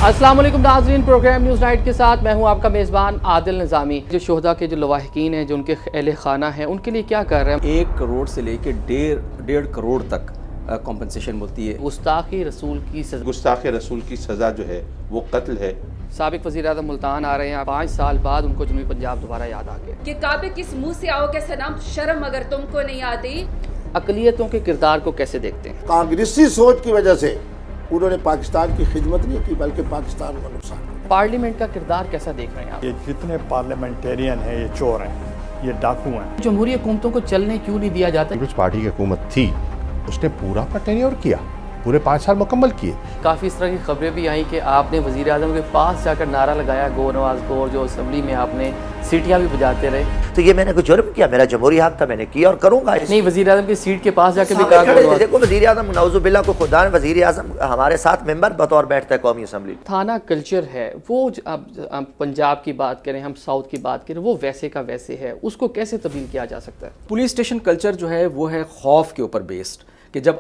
अस्सलाम वालेकुम नाज़रीन, प्रोग्राम न्यूज़ नाइट के साथ मैं हूं आपका मेज़बान आदिल निज़ामी। जो शोहदा के जो लवाहिकीन हैं, जो उनके अहले खाना हैं, उनके लिए क्या कर रहे हैं? 1 करोड़ से लेके डेढ़ करोड़ तक कॉम्पनसेशन मिलती है। गुस्ताखी रसूल की सज़ा। गुस्ताख रसूल की सज़ा जो है वो कत्ल है। साबिक वज़ीर आज़म मुल्तान आ रहे हैं, 5 साल बाद उनको जनूबी पंजाब दोबारा याद आ गया कि काबे किस मुंह से आओ के सनम, शर्म अगर तुमको नहीं आती। अक़लियतों के किरदार को कैसे देखते हैं? कांग्रेसी सोच की वजह से उन्होंने पाकिस्तान की खिदमत नहीं की, बल्कि पाकिस्तान का नुकसान किया। पार्लियामेंट का किरदार कैसा देख रहे हैं आप? ये जितने पार्लियामेंटेरियन हैं ये चोर हैं, ये डाकू हैं। जमहूरी हुकूमतों को चलने क्यों नहीं दिया जाता? पीपल्स पार्टी की हुकूमत थी, उसने पूरा अपना टेन्योर किया, पूरे 5 साल मुकम्मल किए। काफ़ी इस तरह की खबरें भी आई कि आपने वज़ीर आज़म के पास जाकर नारा लगाया गो नवाज गो, और जो असम्बली में आपने सीटियाँ भी बजाते रहे। तो ये मैंने कुछ जुर्म किया? मेरा जमहूरी हक था, मैंने किया और करूंगा। नहीं, वज़ीर आज़म की सीट के पास जाकर भी कहा खड़े थे। देखो वज़ीर आज़म नौजुबिल्ला को खुदा ने वज़ीर आज़म हमारे साथ मेंबर बतौर बैठता है कौमी असम्बली। थाना कल्चर है वो, अब पंजाब की बात करें, हम साउथ की बात करें, वो वैसे का वैसे है, उसको कैसे तब्दील किया जा सकता है? पुलिस स्टेशन कल्चर जो है वो है खौफ के ऊपर बेस्ड, कि जब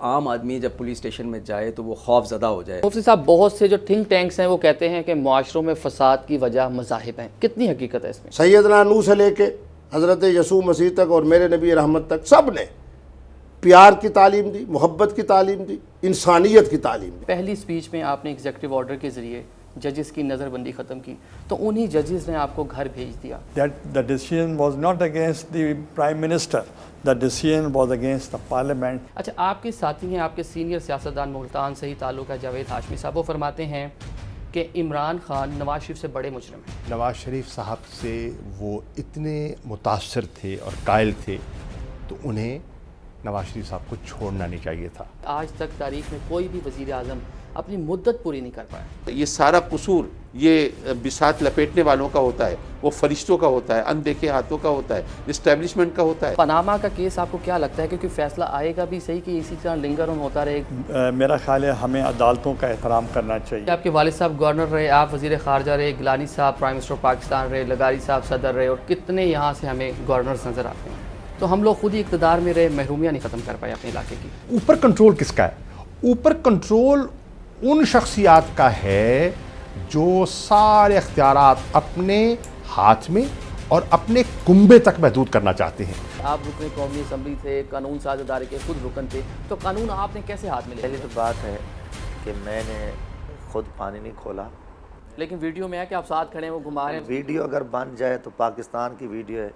आम आदमी जब पुलिस स्टेशन में जाए तो वो खौफ ज़दा हो जाए। मुफ्ती साहब, बहुत से जो थिंक टैंक्स हैं वो कहते हैं कि मुआशरों में फसाद की वजह मज़ाहिब हैं, कितनी हकीकत है इसमें? सैयदना नूह से लेके हज़रत यसू मसीह तक और मेरे नबी रहमत तक सब ने प्यार की तालीम दी, मोहब्बत की तालीम दी, इंसानियत की तालीम दी। पहली स्पीच में आपने एग्जीक्यूटिव ऑर्डर के ज़रिए जजेस की नज़रबंदी ख़त्म की, तो उन्हीं जजेस ने आपको घर भेज दिया। That the decision was not against the Prime Minister, the decision was against the Parliament. अच्छा, आपके साथी हैं, आपके सीनियर सियासतदान मुल्तान से ही ताल्लुक़ है, जावेद हाशमी साहब, वो फरमाते हैं कि इमरान खान नवाज शरीफ से बड़े मुजरिम हैं। नवाज शरीफ साहब से वो इतने मुतासर थे और कायल थे, तो उन्हें नवाज शरीफ साहब को छोड़ना नहीं चाहिए था। आज तक तारीख में कोई भी वज़ीर आज़म अपनी मुद्दत पूरी नहीं कर पाया। ये सारा कसूर ये बिसात लपेटने वालों का होता है, वो फरिश्तों का होता है, अनदेखे हाथों का होता है, इस्टेब्लिशमेंट का होता है। पनामा का केस आपको क्या लगता है, क्योंकि फैसला आएगा भी सही कि इसी तरह लिंगर ऑन होता रहे? मेरा ख्याल है हमें अदालतों का एहतराम करना चाहिए। आपके वालिद साहब गवर्नर रहे, आप वज़ीर ख़ारजा रहे, गिलानी साहब प्राइम मिनिस्टर पाकिस्तान रहे, लगारी साहब सदर रहे, और कितने यहाँ से हमें गवर्नर्स नज़र आते हैं। तो हम लोग खुद ही इक़्तिदार में रहे, महरूमियाँ नहीं ख़त्म कर पाए अपने इलाके की। ऊपर कंट्रोल किसका है? ऊपर कंट्रोल उन शख्सियात का है जो सारे इख्तियारात अपने हाथ में और अपने कुंबे तक महदूद करना चाहते हैं। आप रुकन कौमी असम्बली थे, कानून साज अदारे के खुद रुकन थे, तो कानून आपने कैसे हाथ में ले? पहली तो बात है कि मैंने खुद पानी नहीं खोला, लेकिन वीडियो में है कि आप साथ खड़े हैं, वो घुमा रहे हैं। वीडियो अगर बन जाए तो पाकिस्तान की वीडियो है,